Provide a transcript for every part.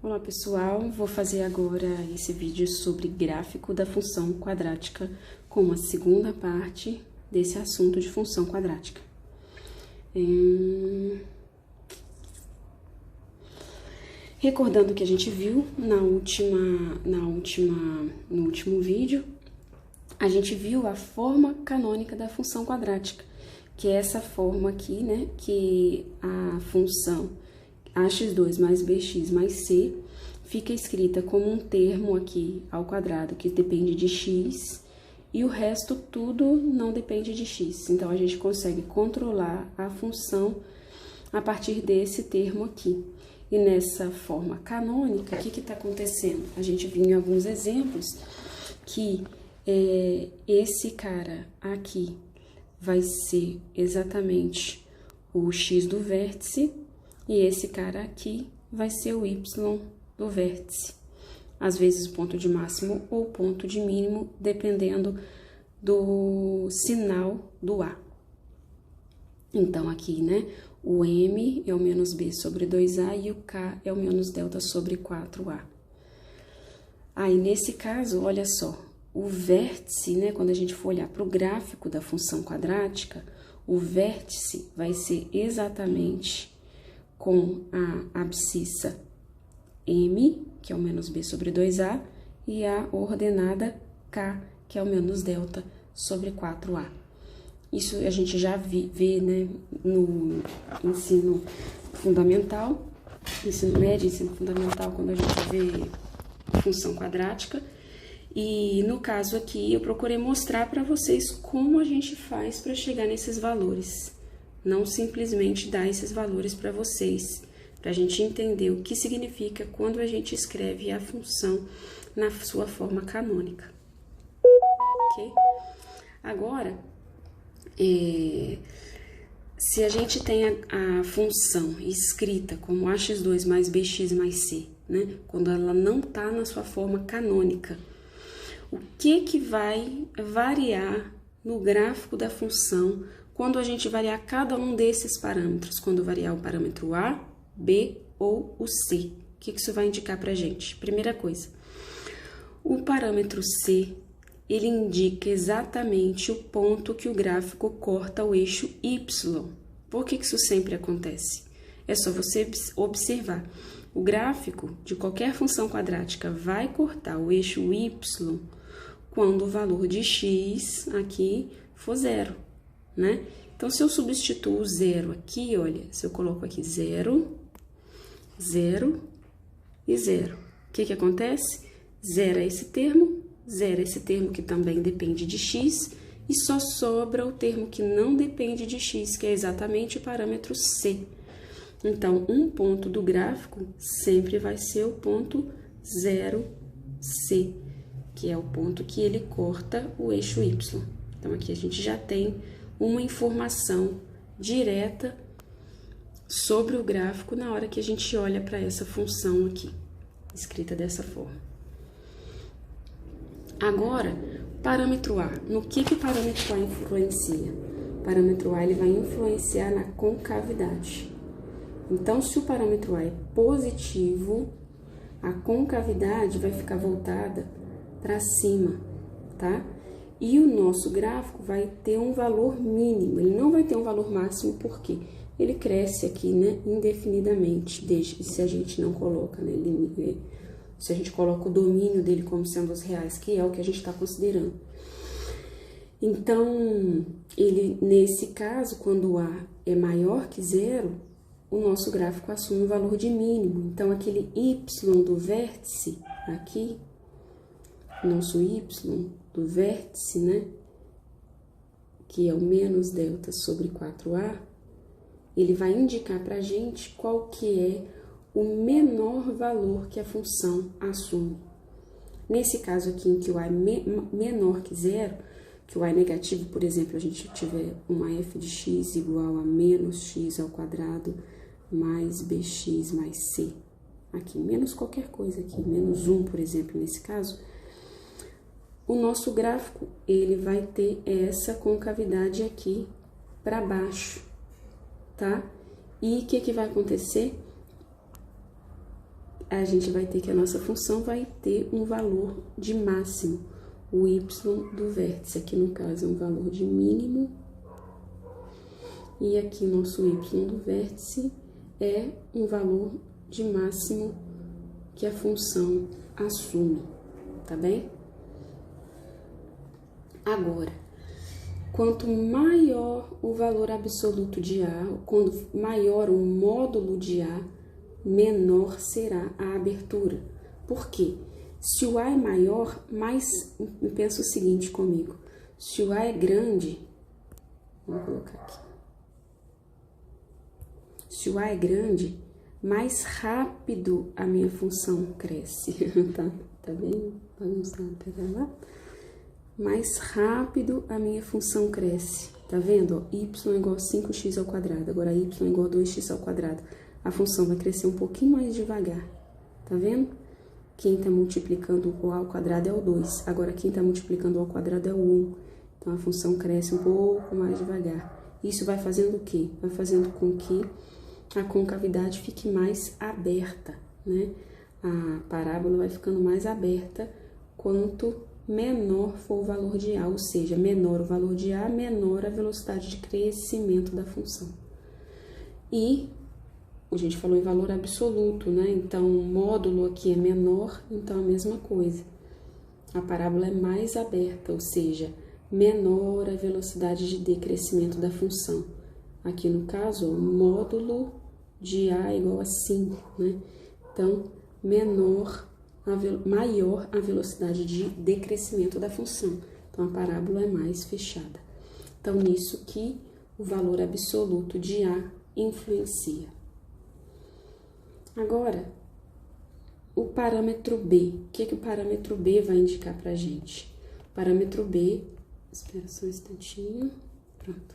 Olá pessoal, vou fazer agora esse vídeo sobre gráfico da função quadrática com a segunda parte desse assunto de função quadrática. Recordando o que a gente viu no último vídeo, a gente viu a forma canônica da função quadrática, que é essa forma aqui, né, que a função ax2 mais bx mais c fica escrita como um termo aqui ao quadrado que depende de x e o resto tudo não depende de x. Então, a gente consegue controlar a função a partir desse termo aqui. E nessa forma canônica, o que está acontecendo? A gente viu em alguns exemplos que esse cara aqui vai ser exatamente o x do vértice, e esse cara aqui vai ser o y do vértice. Às vezes ponto de máximo ou ponto de mínimo, dependendo do sinal do A. Então, aqui, né, o M é o menos B sobre 2A e o K é o menos delta sobre 4A. Aí, nesse caso, olha só, o vértice, né, quando a gente for olhar para o gráfico da função quadrática, o vértice vai ser exatamente com a abscissa M, que é o menos B sobre 2A, e a ordenada K, que é o menos delta sobre 4A. Isso a gente já vê, né, no ensino fundamental, ensino médio, ensino fundamental, quando a gente vê função quadrática. E no caso aqui, eu procurei mostrar para vocês como a gente faz para chegar nesses valores. Não simplesmente dar esses valores para vocês, para a gente entender o que significa quando a gente escreve a função na sua forma canônica. Ok? Agora, se a gente tem a função escrita como ax2 mais bx mais c, né? Quando ela não está na sua forma canônica, o que vai variar no gráfico da função quando a gente variar cada um desses parâmetros? Quando variar o parâmetro A, B ou o C. O que isso vai indicar para a gente? Primeira coisa, o parâmetro C, ele indica exatamente o ponto que o gráfico corta o eixo Y. Por que isso sempre acontece? É só você observar. O gráfico de qualquer função quadrática vai cortar o eixo Y quando o valor de x aqui for zero, né? Então, se eu substituo o zero aqui, olha, se eu coloco aqui 0, 0 e 0, o que acontece? Zera esse termo que também depende de x, e só sobra o termo que não depende de x, que é exatamente o parâmetro c. Então, um ponto do gráfico sempre vai ser o ponto 0c, que é o ponto que ele corta o eixo y. Então, aqui a gente já tem uma informação direta sobre o gráfico na hora que a gente olha para essa função aqui, escrita dessa forma. Agora, parâmetro A. No que o parâmetro A influencia? O parâmetro A ele vai influenciar na concavidade. Então, se o parâmetro A é positivo, a concavidade vai ficar voltada para cima, tá? E o nosso gráfico vai ter um valor mínimo, ele não vai ter um valor máximo, porque ele cresce aqui, né, indefinidamente, desde se a gente não coloca, né, se a gente coloca o domínio dele como sendo os reais, que é o que a gente está considerando. Então, ele, nesse caso, quando A é maior que zero, o nosso gráfico assume um valor de mínimo. Então, aquele y do vértice aqui, nosso y do vértice, né, que é o menos delta sobre 4A, ele vai indicar para a gente qual que é o menor valor que a função assume. Nesse caso aqui, em que o A é menor que zero, que o A é negativo, por exemplo, a gente tiver uma f de x igual a menos x ao quadrado mais bx mais c, aqui, menos qualquer coisa aqui, menos 1, por exemplo, nesse caso, o nosso gráfico, ele vai ter essa concavidade aqui para baixo, tá? E o que vai acontecer? a gente vai ter que a nossa função vai ter um valor de máximo, o y do vértice. Aqui, no caso, é um valor de mínimo. E aqui, nosso y do vértice é um valor de máximo que a função assume, tá bem? Agora, quanto maior o valor absoluto de A, quando maior o módulo de A, menor será a abertura. Por quê? Se o A é maior, pensa o seguinte comigo. Se o A é grande, vou colocar aqui. Se o A é grande, mais rápido a minha função cresce. Tá bem bagunçado, pega lá. Mais rápido a minha função cresce. Tá vendo? Ó, y é igual a 5x ao quadrado. Agora, y é igual a 2x ao quadrado. A função vai crescer um pouquinho mais devagar. Tá vendo? Quem tá multiplicando o a ao quadrado é o 2. Agora, quem tá multiplicando o ao quadrado é o 1. Então, a função cresce um pouco mais devagar. Isso vai fazendo o quê? Vai fazendo com que a concavidade fique mais aberta, né? A parábola vai ficando mais aberta quanto menor for o valor de A, ou seja, menor o valor de A, menor a velocidade de crescimento da função. E a gente falou em valor absoluto, né? Então, o módulo aqui é menor, então a mesma coisa. A parábola é mais aberta, ou seja, menor a velocidade de decrescimento da função. Aqui no caso, o módulo de A é igual a 5, né? Então, maior a velocidade de decrescimento da função. Então, a parábola é mais fechada. Então, nisso que o valor absoluto de A influencia. Agora, o parâmetro B. O que o parâmetro B vai indicar pra gente? O parâmetro B, espera só um instantinho, pronto.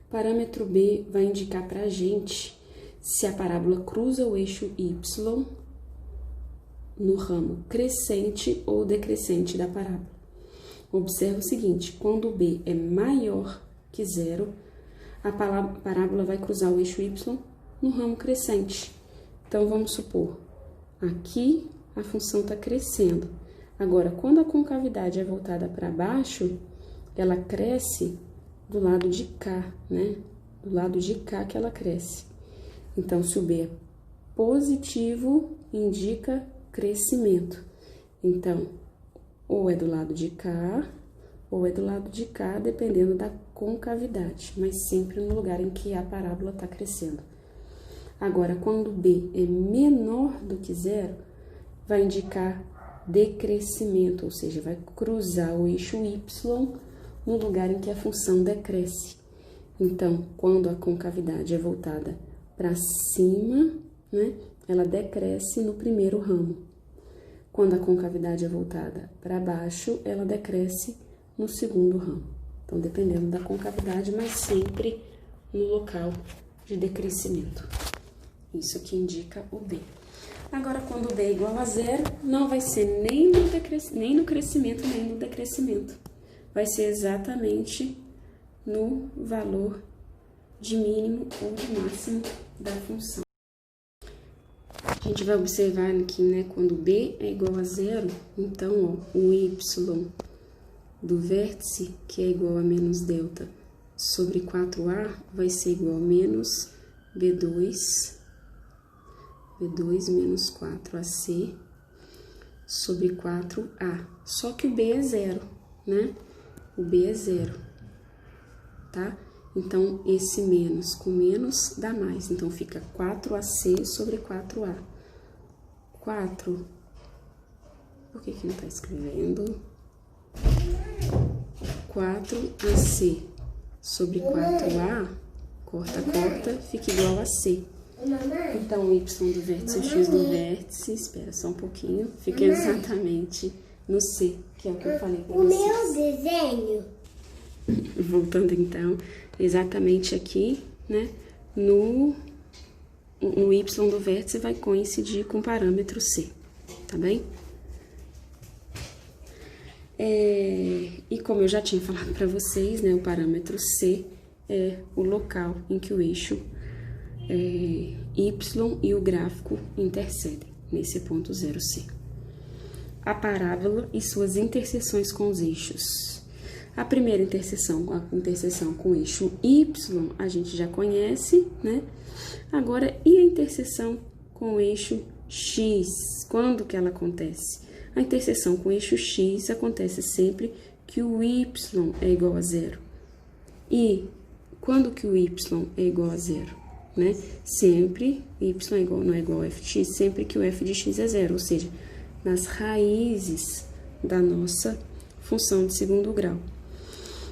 O parâmetro B vai indicar pra gente se a parábola cruza o eixo Y no ramo crescente ou decrescente da parábola. Observa o seguinte, quando o B é maior que zero, a parábola vai cruzar o eixo Y no ramo crescente. Então, vamos supor, aqui a função está crescendo. Agora, quando a concavidade é voltada para baixo, ela cresce do lado de cá, né? Do lado de cá que ela cresce. Então, se o B é positivo, indica crescimento. Então, ou é do lado de cá, ou é do lado de cá, dependendo da concavidade, mas sempre no lugar em que a parábola está crescendo. Agora, quando B é menor do que zero, vai indicar decrescimento, ou seja, vai cruzar o eixo Y no lugar em que a função decresce. Então, quando a concavidade é voltada para cima, né, ela decresce no primeiro ramo. Quando a concavidade é voltada para baixo, ela decresce no segundo ramo. Então, dependendo da concavidade, mas sempre no local de decrescimento. Isso que indica o B. Agora, quando o B é igual a zero, não vai ser nem no crescimento, nem no decrescimento. Vai ser exatamente no valor de mínimo ou de máximo da função. A gente vai observar aqui, né, quando B é igual a zero, então, ó, o y do vértice, que é igual a menos delta sobre 4A, vai ser igual a menos B2 menos 4AC sobre 4A. Só que o B é zero, né? O B é zero, tá? Então, esse menos com menos dá mais. Então, fica 4AC sobre 4A. 4. Por que não tá escrevendo? 4AC sobre 4A, corta, fica igual a C. Então, o y do vértice e o x do vértice, espera só um pouquinho, fica exatamente no C, que é o que eu falei pra vocês. O meu desenho. Voltando então, exatamente aqui, né, no y do vértice vai coincidir com o parâmetro C, tá bem? E como eu já tinha falado para vocês, né, o parâmetro C é o local em que o eixo Y e o gráfico intercedem. nesse ponto 0C. A parábola e suas interseções com os eixos. A primeira interseção, a interseção com o eixo Y, a gente já conhece, né? Agora, e a interseção com o eixo X? Quando que ela acontece? A interseção com o eixo X acontece sempre que o Y é igual a 0. E quando que o Y é igual a 0? Né? Sempre, Y não é igual a f de x, sempre que o f de x é 0, ou seja, nas raízes da nossa função de segundo grau.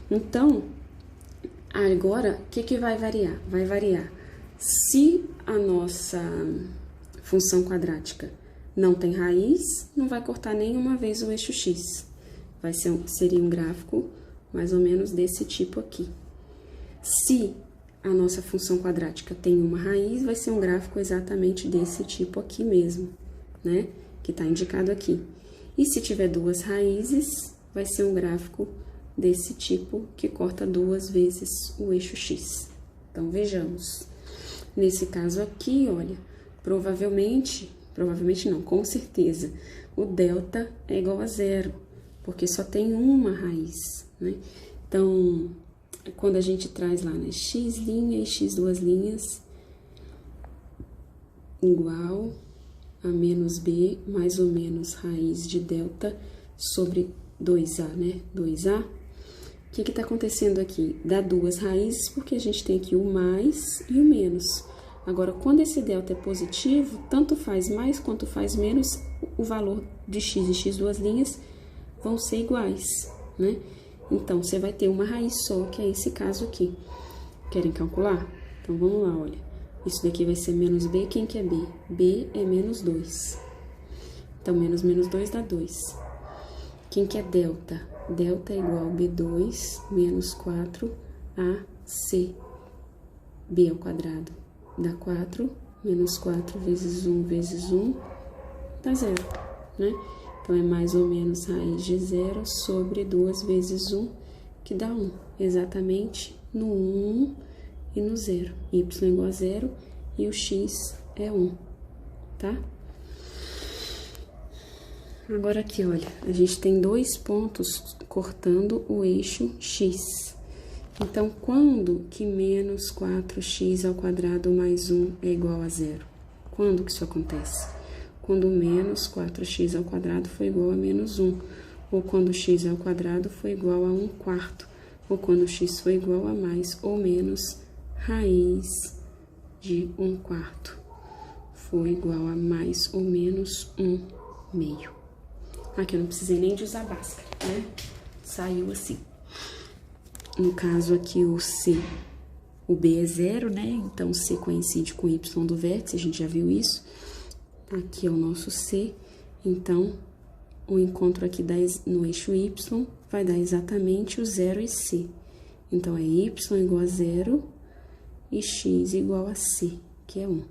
Então, agora, o que vai variar? Vai variar se a nossa função quadrática não tem raiz, não vai cortar nenhuma vez o eixo x. Seria um gráfico mais ou menos desse tipo aqui. Se a nossa função quadrática tem uma raiz, vai ser um gráfico exatamente desse tipo aqui mesmo, né? Que está indicado aqui. E se tiver duas raízes, vai ser um gráfico desse tipo que corta duas vezes o eixo x. Então, vejamos. Nesse caso aqui, olha, provavelmente não, com certeza, o delta é igual a 0, porque só tem uma raiz, né? Então, quando a gente traz lá, né, x' e x duas linhas igual a menos b mais ou menos raiz de delta sobre 2a, né? 2a. O que está acontecendo aqui? Dá duas raízes, porque a gente tem aqui o mais e o menos. Agora, quando esse delta é positivo, tanto faz mais quanto faz menos, o valor de x e x duas linhas vão ser iguais, né? Então, você vai ter uma raiz só, que é esse caso aqui. Querem calcular? Então, vamos lá, olha. Isso daqui vai ser menos b, quem que é b? b é menos 2. Então, menos 2 dá 2. Quem que é delta? Delta é igual a b2 menos 4ac. b ao quadrado dá 4, menos 4 vezes 1 dá 0, né? Então, é mais ou menos raiz de 0 sobre 2 vezes 1, que dá 1. Exatamente no 1 e no 0. Y igual a 0 e o x é 1, tá? Agora aqui, olha, a gente tem dois pontos cortando o eixo x. Então, quando que menos 4x ao quadrado mais 1 é igual a 0? Quando que isso acontece? Quando menos 4x ao quadrado foi igual a menos 1, ou quando x ao quadrado foi igual a 1/4, ou quando x foi igual a mais ou menos raiz de 1/4 foi igual a mais ou menos 1/2. Aqui eu não precisei nem de usar Bhaskara, né? Saiu assim. No caso aqui o B é 0, né? Então, C coincide com o Y do vértice, a gente já viu isso. Aqui é o nosso C, então, o encontro aqui no eixo Y vai dar exatamente o 0 e C. Então, é Y igual a 0 e X igual a C, que é 1.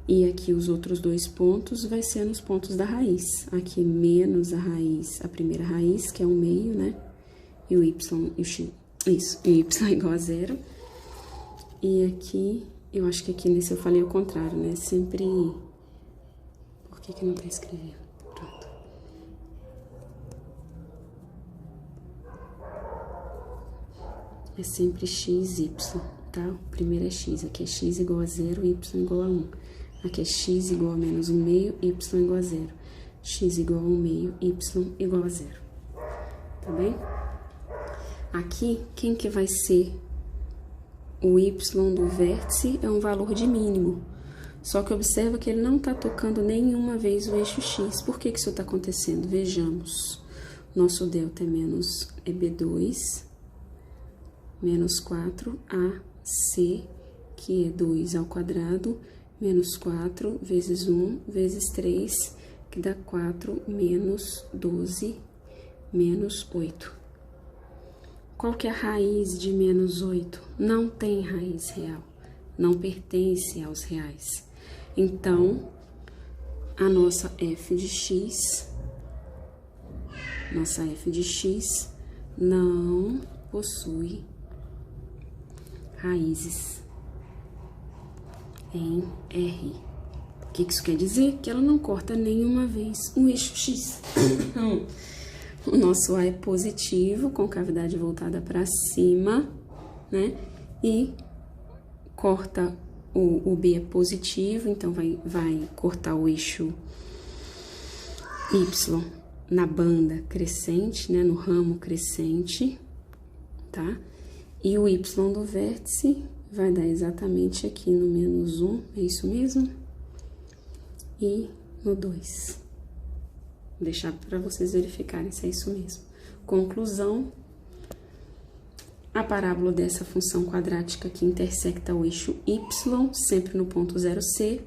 E aqui os outros dois pontos vai ser nos pontos da raiz. Aqui menos a raiz, a primeira raiz, que é 1/2, né? E o Y e o X, isso, e Y igual a 0. E aqui, eu acho que aqui nesse eu falei o contrário, né? Sempre... Por que não tá escrevendo? Pronto. É sempre x, y, tá? O primeiro é x, aqui é x igual a 0, y igual a 1. Aqui é x igual a menos 1/2, y igual a 0. X igual a 1/2, y igual a 0. Tá bem? Aqui, quem que vai ser o y do vértice é um valor de mínimo. Só que observa que ele não está tocando nenhuma vez o eixo x. Por que isso está acontecendo? Vejamos. Nosso delta é b2 menos 4ac, que é 2 ao quadrado, menos 4 vezes 1 vezes 3, que dá 4 menos 12 menos 8. Qual que é a raiz de menos 8? Não tem raiz real, não pertence aos reais. Então, a nossa f de x não possui raízes em R. O que isso quer dizer? Que ela não corta nenhuma vez o eixo X. O nosso A é positivo, com cavidade voltada para cima, né? E corta o B é positivo, então vai cortar o eixo Y na banda crescente, né? No ramo crescente, tá? E o Y do vértice vai dar exatamente aqui no -1, é isso mesmo? E no 2. Vou deixar para vocês verificarem se é isso mesmo. Conclusão: a parábola dessa função quadrática que intersecta o eixo y, sempre no ponto 0C,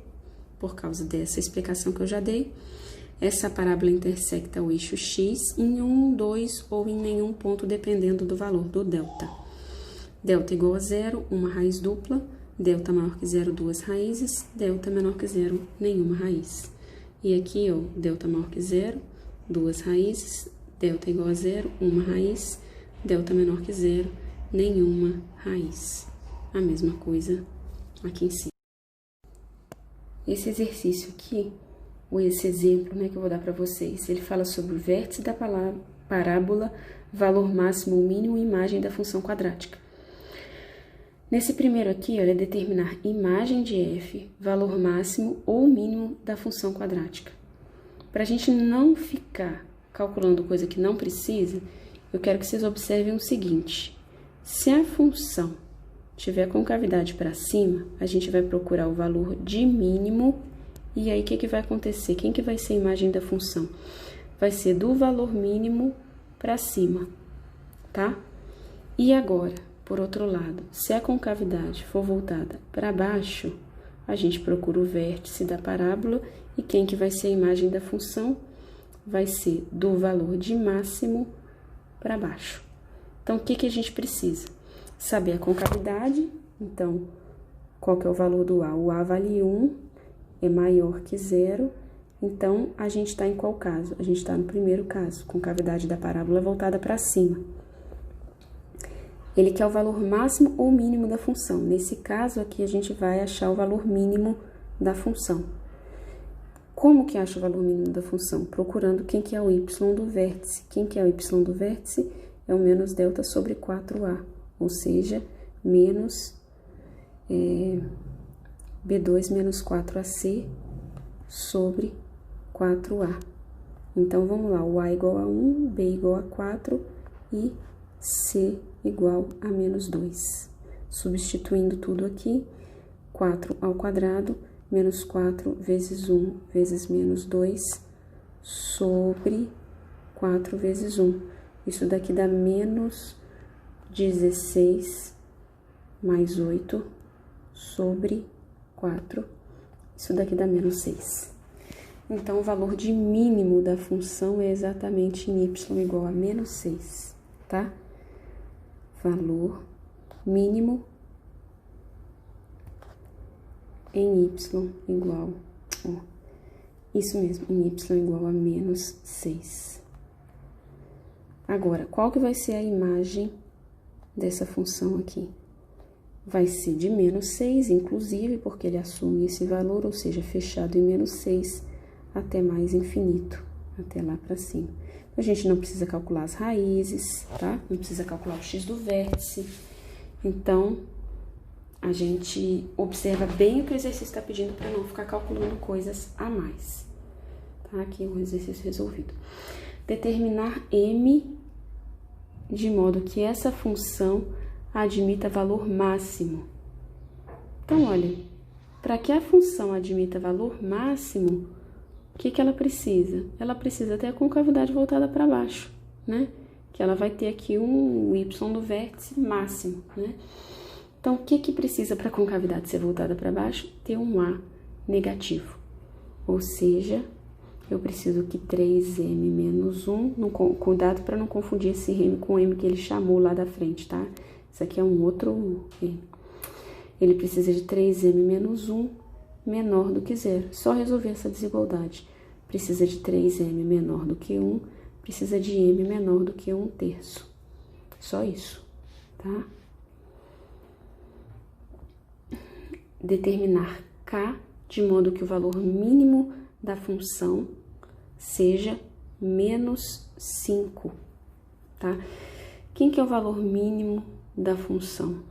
por causa dessa explicação que eu já dei. Essa parábola intersecta o eixo x em 1, 2 ou em nenhum ponto, dependendo do valor do delta. Delta igual a 0, uma raiz dupla. Delta maior que 0, duas raízes. Delta menor que 0, nenhuma raiz. E aqui, ó, delta maior que 0, duas raízes. Delta igual a 0, uma raiz. Delta menor que 0, nenhuma raiz. A mesma coisa aqui em cima. Esse exercício aqui, ou esse exemplo, né, que eu vou dar para vocês, ele fala sobre o vértice da parábola, valor máximo ou mínimo e imagem da função quadrática. Nesse primeiro aqui, olha, é determinar imagem de f, valor máximo ou mínimo da função quadrática. Para a gente não ficar calculando coisa que não precisa, eu quero que vocês observem o seguinte: se a função tiver concavidade para cima, a gente vai procurar o valor de mínimo, e aí o que vai acontecer? Quem que vai ser a imagem da função? Vai ser do valor mínimo para cima, tá? E agora, por outro lado, se a concavidade for voltada para baixo, a gente procura o vértice da parábola, e quem que vai ser a imagem da função? Vai ser do valor de máximo para baixo. Então, o que a gente precisa? Saber a concavidade. Então, qual que é o valor do A? O A vale 1, é maior que 0. Então, a gente está em qual caso? A gente está no primeiro caso, concavidade da parábola voltada para cima. Ele quer o valor máximo ou mínimo da função. Nesse caso aqui, a gente vai achar o valor mínimo da função. Como que acha o valor mínimo da função? Procurando quem que é o y do vértice. Quem que é o y do vértice? É o menos delta sobre 4A, ou seja, menos B2 menos 4AC sobre 4A. Então, vamos lá, o A igual a 1, B igual a 4 e C igual a menos 2. Substituindo tudo aqui, 4 ao quadrado, menos 4 vezes 1 vezes menos 2 sobre 4 vezes 1. Isso daqui dá menos 16 mais 8 sobre 4. Isso daqui dá menos 6. Então, o valor de mínimo da função é exatamente em y igual a menos 6, tá? Valor mínimo em y igual, ó, isso mesmo, em y igual a menos 6. Agora, qual que vai ser a imagem dessa função aqui? Vai ser de menos 6, inclusive, porque ele assume esse valor, ou seja, fechado em menos 6 até mais infinito, até lá para cima. A gente não precisa calcular as raízes, tá? Não precisa calcular o x do vértice. Então, a gente observa bem o que o exercício está pedindo para não ficar calculando coisas a mais. Tá? Aqui o exercício resolvido. Determinar m de modo que essa função admita valor máximo. Então, olha, para que a função admita valor máximo, o que ela precisa? Ela precisa ter a concavidade voltada para baixo, né? Que ela vai ter aqui um y do vértice máximo, né? Então, o que precisa para a concavidade ser voltada para baixo? Ter um A negativo. Ou seja, eu preciso que 3m menos 1, cuidado para não confundir esse m com o m que ele chamou lá da frente, tá? Isso aqui é um outro m. Ele precisa de 3m menos 1 menor do que 0. Só resolver essa desigualdade. Precisa de 3m menor do que 1, precisa de m menor do que 1/3. Só isso, tá? Determinar K de modo que o valor mínimo da função seja menos 5, tá? Quem que é o valor mínimo da função?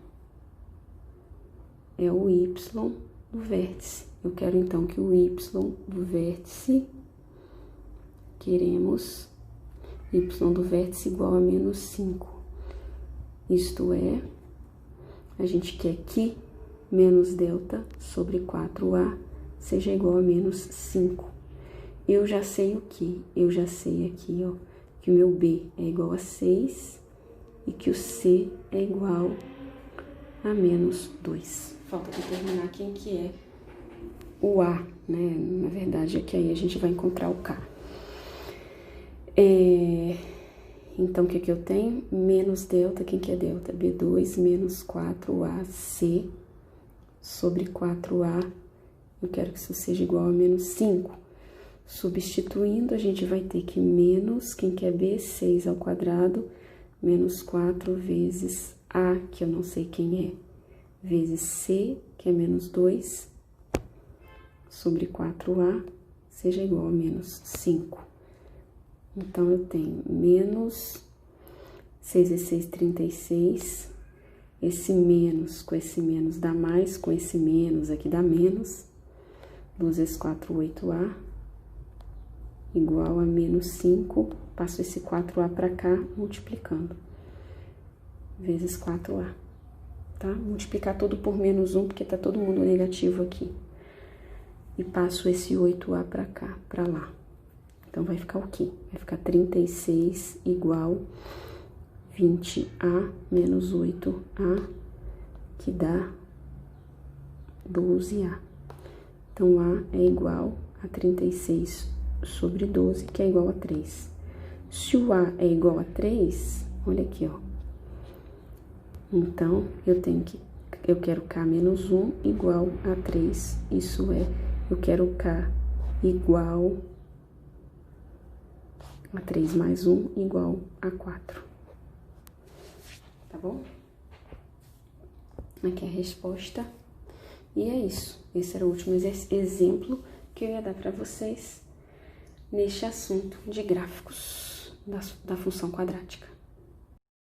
É o y do vértice. Eu quero, então, que o y do vértice, queremos y do vértice igual a menos 5. Isto é, a gente quer que menos delta sobre 4a seja igual a menos 5. Eu já sei o que? Eu já sei aqui, ó, que o meu b é igual a 6 e que o c é igual a menos 2. Falta determinar quem que é o a, né? Na verdade, é que aí a gente vai encontrar o k. Então, o que que eu tenho? Menos delta, quem que é delta? B2 menos 4AC sobre 4A. Eu quero que isso seja igual a menos 5. Substituindo, a gente vai ter que menos, quem que é B? 6 ao quadrado, menos 4 vezes A, que eu não sei quem é, vezes C, que é menos 2, sobre 4A, seja igual a menos 5. Então, eu tenho menos 6 vezes 6, 36. Esse menos com esse menos dá mais, com esse menos aqui dá menos. 2 vezes 4, 8A, igual a menos 5. Passo esse 4A para cá, multiplicando. Vezes 4A, tá? Multiplicar tudo por menos 1, porque tá todo mundo negativo aqui. E passo esse 8A para cá, para lá. Então, vai ficar o quê? Vai ficar 36 igual 20A menos 8A, que dá 12A. Então, A é igual a 36 sobre 12, que é igual a 3. Se o A é igual a 3, olha aqui, ó. Então, eu quero K menos 1 igual a 3. Isso é, eu quero K igual a 3 mais 1 igual a 4. Tá bom? Aqui é a resposta. E é isso. Esse era o último exemplo que eu ia dar para vocês neste assunto de gráficos da função quadrática.